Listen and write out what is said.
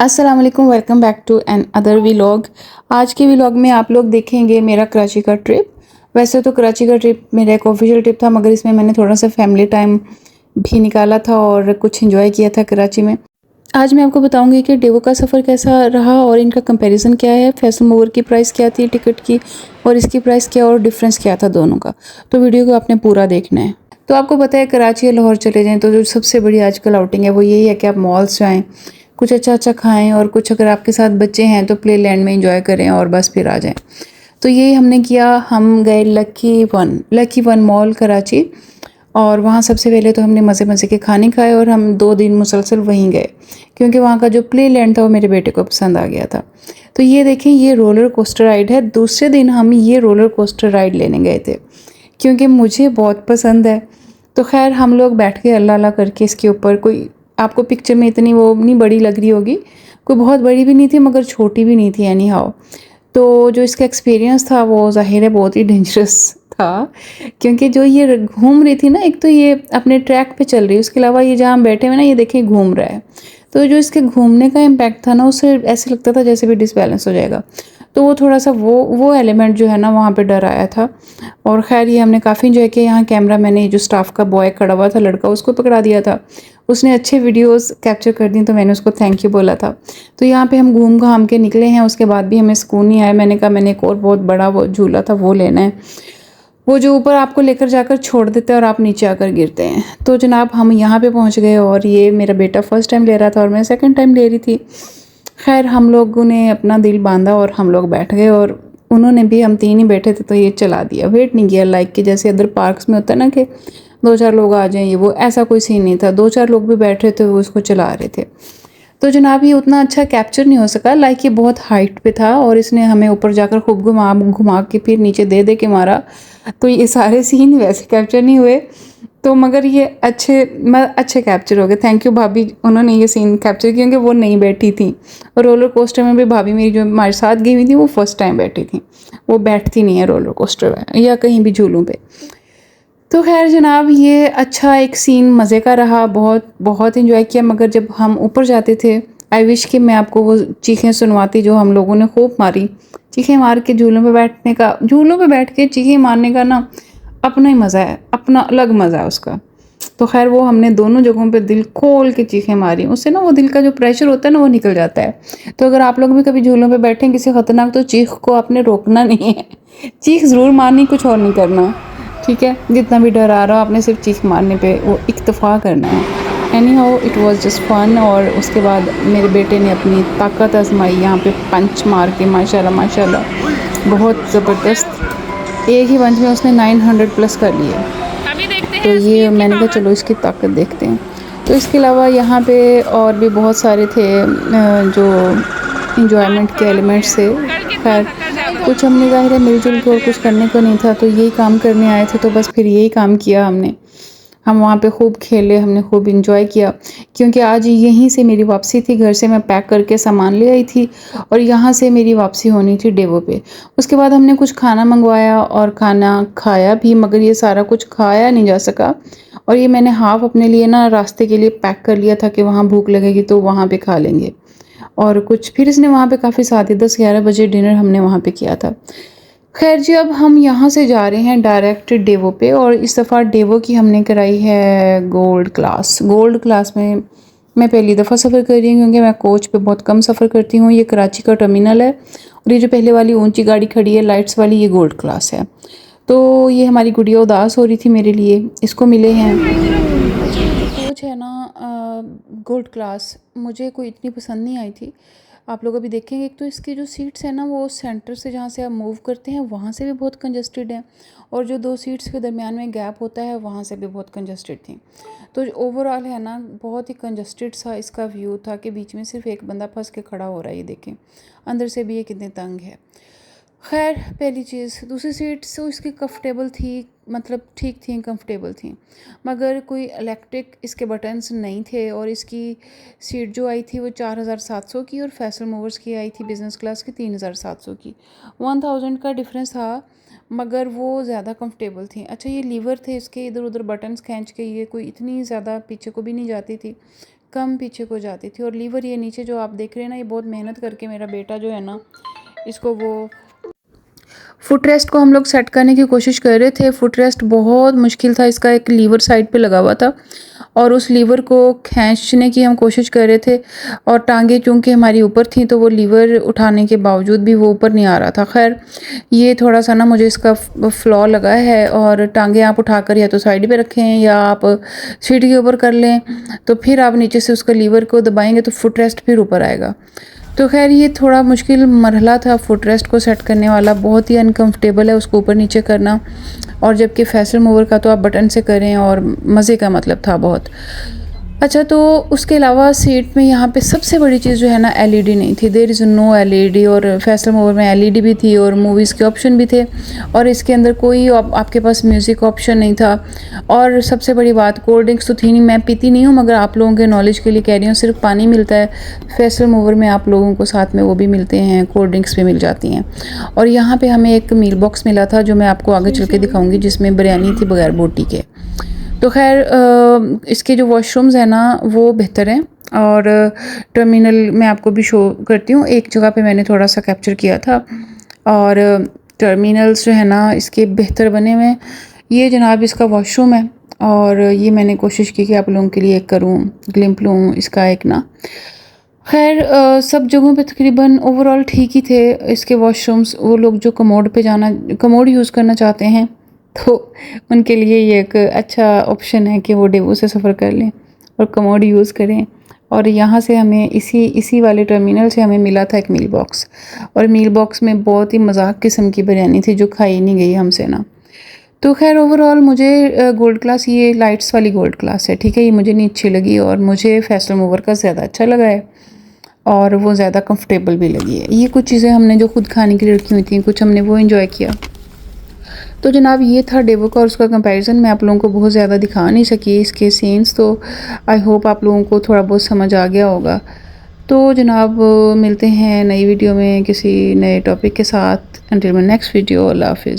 अस्सलाम वालेकुम, welcome back to another vlog. आज के व्लॉग में आप लोग देखेंगे मेरा कराची का ट्रिप। वैसे तो कराची का ट्रिप मेरा एक ऑफिशियल ट्रिप था, मगर इसमें मैंने थोड़ा सा फैमिली टाइम भी निकाला था और कुछ एंजॉय किया था कराची में। आज मैं आपको बताऊंगी कि डेवो का सफ़र कैसा रहा और इनका कंपैरिजन क्या है, फैसल मूवर की प्राइस क्या थी टिकट की और इसकी प्राइस क्या और डिफरेंस क्या था दोनों का। तो वीडियो को आपने पूरा देखना है। तो आपको पता है कराची या लाहौर चले जाएँ तो जो सबसे बड़ी आजकल आउटिंग है वो यही है कि आप मॉल्स जाएँ, कुछ अच्छा अच्छा खाएं और कुछ अगर आपके साथ बच्चे हैं तो प्ले लैंड में इंजॉय करें और बस फिर आ जाएं। तो यही हमने किया। हम गए लकी वन मॉल कराची और वहाँ सबसे पहले तो हमने मज़े मज़े के खाने खाए और हम 2 दिन मुसलसल वहीं गए क्योंकि वहाँ का जो प्ले लैंड था वो मेरे बेटे को पसंद आ गया था। तो ये देखें, ये रोलर कोस्टर राइड है। दूसरे दिन हम ये रोलर कोस्टर राइड लेने गए थे क्योंकि मुझे बहुत पसंद है। तो खैर हम लोग बैठ के अल्लाह अल्लाह करके इसके ऊपर, कोई आपको पिक्चर में इतनी वो नहीं बड़ी लग रही होगी, कोई बहुत बड़ी भी नहीं थी मगर छोटी भी नहीं थी, एनी हाउ। तो जो इसका एक्सपीरियंस था वो ज़ाहिर है बहुत ही डेंजरस था क्योंकि जो ये घूम रही थी ना, एक तो ये अपने ट्रैक पे चल रही है, उसके अलावा ये जहाँ हम बैठे हुए ना ये देखिए घूम रहा है। तो जो इसके घूमने का इम्पैक्ट था ना, उससे ऐसे लगता था जैसे भी डिसबैलेंस हो जाएगा। तो वो थोड़ा सा वो एलिमेंट जो है ना वहाँ पे डर आया था। और ख़ैर ये हमने काफ़ी इंजॉय किया। यहाँ कैमरा मैंने जो स्टाफ का बॉय खड़ा हुआ था लड़का, उसको पकड़ा दिया था, उसने अच्छे वीडियोस कैप्चर कर दी, तो मैंने उसको थैंक यू बोला था। तो यहाँ पे हम घूम घाम के निकले हैं। उसके बाद भी हमें सुकून नहीं आया। मैंने कहा मैंने एक और बहुत बड़ा वो झूला था वो लेना है, वो जो ऊपर आपको लेकर जाकर छोड़ देते हैं और आप नीचे आकर गिरते हैं। तो जनाब हम यहाँ पे पहुँच गए और ये मेरा बेटा फ़र्स्ट टाइम ले रहा था और मैं सेकंड टाइम ले रही थी। खैर हम लोगों ने अपना दिल बांधा और हम लोग बैठ गए और उन्होंने भी, हम तीन ही बैठे थे तो ये चला दिया, वेट नहीं किया। लाइक कि जैसे अदर पार्क्स में होता है ना कि 2-4 लोग आ जाएं, ये वो ऐसा कोई सीन नहीं था। 2-4 लोग भी बैठे थे, वो उसको चला रहे थे। तो जनाब ये उतना अच्छा कैप्चर नहीं हो सका, लाइक ये बहुत हाइट पे था और इसने हमें ऊपर जाकर खूब घुमा घुमा के फिर नीचे दे दे के मारा। तो ये सारे सीन वैसे कैप्चर नहीं हुए, तो मगर ये अच्छे कैप्चर हो गए। थैंक यू भाभी, उन्होंने ये सीन कैप्चर किया क्योंकि वो नहीं बैठी थी। और रोलर कोस्टर में भी भाभी मेरी जो हमारे साथ गई हुई थी वो फर्स्ट टाइम बैठी थी, वो बैठती नहीं है रोलर कोस्टर में या कहीं भी झूलों पे। तो खैर जनाब ये अच्छा एक सीन मज़े का रहा, बहुत बहुत इंजॉय किया। मगर जब हम ऊपर जाते थे, आई विश कि मैं आपको वो चीखें सुनवाती जो हम लोगों ने खूब मारी। चीखें मार के झूलों पे बैठने का, झूलों पे बैठ के चीखें मारने का ना अपना ही मज़ा है, अपना अलग मज़ा है उसका। तो खैर वो हमने दोनों जगहों पे दिल खोल के चीखें मारी, उससे ना वो दिल का जो प्रेशर होता है ना वो निकल जाता है। तो अगर आप लोग भी कभी झूलों पे बैठें किसी ख़तरनाक, तो चीख को आपने रोकना नहीं है, चीख ज़रूर मारनी, कुछ और नहीं करना, ठीक है। जितना भी डर आ रहा हो आपने सिर्फ चीख मारने पे वो इक्तफ़ा करना है। Anyhow it was just fun. और उसके बाद मेरे बेटे ने अपनी ताकत आजमाई यहाँ पे पंच मार के, माशाल्लाह माशाल्लाह बहुत ज़बरदस्त। एक ही पंच में उसने 900 प्लस कर लिए। तो ये मैंने कहा चलो इसकी ताकत देखते हैं। तो इसके अलावा यहाँ पे और भी बहुत सारे थे जो इंजॉयमेंट के एलिमेंट्स थे। खैर कुछ हमने ज़ाहिर है मिलजुल के और कुछ करने को नहीं था, तो यही काम करने आए थे, तो बस फिर यही काम किया हमने। हम वहाँ पे खूब खेले, हमने खूब इंजॉय किया क्योंकि आज यहीं से मेरी वापसी थी। घर से मैं पैक करके सामान ले आई थी और यहाँ से मेरी वापसी होनी थी डेवो पे। उसके बाद हमने कुछ खाना मंगवाया और खाना खाया भी, मगर ये सारा कुछ खाया नहीं जा सका। और ये मैंने हाफ़ अपने लिए ना रास्ते के लिए पैक कर लिया था कि वहाँ भूख लगेगी तो वहाँ पे खा लेंगे। और कुछ फिर इसने वहाँ पे काफ़ी साथ ही 10-11 बजे डिनर हमने वहाँ पे किया था। खैर जी अब हम यहाँ से जा रहे हैं डायरेक्ट डेवो पे और इस दफ़ा डेवो की हमने कराई है गोल्ड क्लास। गोल्ड क्लास में मैं पहली दफ़ा सफ़र कर रही हूँ क्योंकि मैं कोच पे बहुत कम सफ़र करती हूँ। ये कराची का टर्मिनल है और ये जो पहले वाली ऊंची गाड़ी खड़ी है लाइट्स वाली, ये गोल्ड क्लास है। तो ये हमारी गुड़िया उदास हो रही थी मेरे लिए, इसको मिले हैं। कोच है ना गोल्ड क्लास, मुझे कोई इतनी पसंद नहीं आई थी। आप लोग अभी देखेंगे, एक तो इसकी जो सीट्स हैं ना वो सेंटर से जहाँ से आप मूव करते हैं वहाँ से भी बहुत कंजस्टेड है और जो 2 सीट्स के दरमियान में गैप होता है वहाँ से भी बहुत कंजस्टेड थी। तो ओवरऑल है ना बहुत ही कंजस्टेड सा इसका व्यू था कि बीच में सिर्फ एक बंदा फंस के खड़ा हो रहा है। ये देखें अंदर से भी ये कितने तंग है। खैर पहली चीज़, दूसरी सीट्स तो इसकी कंफर्टेबल थी, मतलब ठीक थी, कंफर्टेबल थी, मगर कोई इलेक्ट्रिक इसके बटन्स नहीं थे। और इसकी सीट जो आई थी वो 4700 की और फैसल मूवर्स की आई थी बिज़नेस क्लास की 3700 की। 1000 का डिफरेंस था मगर वो ज़्यादा कंफर्टेबल थी। अच्छा ये लीवर थे इसके, इधर उधर बटन्स खींच के ये कोई इतनी ज़्यादा पीछे को भी नहीं जाती थी, कम पीछे को जाती थी। और लीवर ये नीचे जो आप देख रहे हैं ना, ये बहुत मेहनत करके मेरा बेटा जो है ना, इसको वो फुट रेस्ट को हम लोग सेट करने की कोशिश कर रहे थे। फुट रेस्ट बहुत मुश्किल था, इसका एक लीवर साइड पे लगा हुआ था और उस लीवर को खींचने की हम कोशिश कर रहे थे, और टांगे चूँकि हमारी ऊपर थी तो वो लीवर उठाने के बावजूद भी वो ऊपर नहीं आ रहा था। खैर ये थोड़ा सा ना मुझे इसका फ्लॉ लगा है। और टांगे आप उठाकर या तो साइड पे रखें या आप सीट के ऊपर कर लें, तो फिर आप नीचे से उसका लीवर को दबाएंगे तो फुट रेस्ट फिर ऊपर आएगा। तो खैर ये थोड़ा मुश्किल मरहला था फुट रेस्ट को सेट करने वाला, बहुत ही अनकंफर्टेबल है उसको ऊपर नीचे करना। और जबकि फैसल मूवर का तो आप बटन से करें और मज़े का मतलब था बहुत। अच्छा, तो उसके अलावा सीट में यहाँ पे सबसे बड़ी चीज़ जो है ना, एलईडी नहीं थी। There is no LED. और फैसल मूवर में एलईडी भी थी और मूवीज़ के ऑप्शन भी थे, और इसके अंदर कोई आपके पास म्यूज़िक ऑप्शन नहीं था। और सबसे बड़ी बात, कोल्ड ड्रिंक्स तो थी नहीं, मैं पीती नहीं हूँ, मगर आप लोगों के नॉलेज के लिए कह रही हूँ, सिर्फ पानी मिलता है। फैसल मूवर में आप लोगों को साथ में वो भी मिलते हैं, कोल्ड ड्रिंक्स भी मिल जाती हैं। और यहाँ पर हमें एक मील बॉक्स मिला था जो मैं आपको आगे चल के दिखाऊँगी, जिसमें बिरयानी थी बगैर बोटी के। तो खैर इसके जो वॉशरूम्स हैं ना वो बेहतर हैं, और टर्मिनल मैं आपको भी शो करती हूँ। एक जगह पे मैंने थोड़ा सा कैप्चर किया था, और टर्मिनल्स जो है ना इसके बेहतर बने हुए हैं। ये जनाब इसका वॉशरूम है, और ये मैंने कोशिश की कि आप लोगों के लिए एक करूँ, ग्लिम्प लूँ इसका एक ना। खैर सब जगहों पे तकरीबन ओवरऑल ठीक ही थे इसके वॉशरूम्स। वो लोग जो कमोड यूज़ करना चाहते हैं तो उनके लिए ये एक अच्छा ऑप्शन है कि वो डेवो से सफ़र कर लें और कमोड यूज़ करें। और यहाँ से हमें इसी वाले टर्मिनल से हमें मिला था एक मील बॉक्स, और मील बॉक्स में बहुत ही मजाक किस्म की बिरयानी थी जो खाई नहीं गई हमसे ना। तो खैर ओवरऑल मुझे गोल्ड क्लास, ये लाइट्स वाली गोल्ड क्लास है, ठीक है, ये मुझे नहीं अच्छी लगी, और मुझे फैसल मूवर का ज़्यादा अच्छा लगा है, और वो ज़्यादा कंफर्टेबल भी लगी है। ये कुछ चीज़ें हमने जो खुद खाने के लिए रखी हुई थी, कुछ हमने वो इन्जॉय किया। तो जनाब ये था डेवो का, और उसका कंपैरिजन मैं आप लोगों को बहुत ज़्यादा दिखा नहीं सकी इसके सीन्स। तो आई होप आप लोगों को थोड़ा बहुत समझ आ गया होगा। तो जनाब मिलते हैं नई वीडियो में किसी नए टॉपिक के साथ। अंटिल माय नेक्स्ट वीडियो, अल्लाह हाफिज़।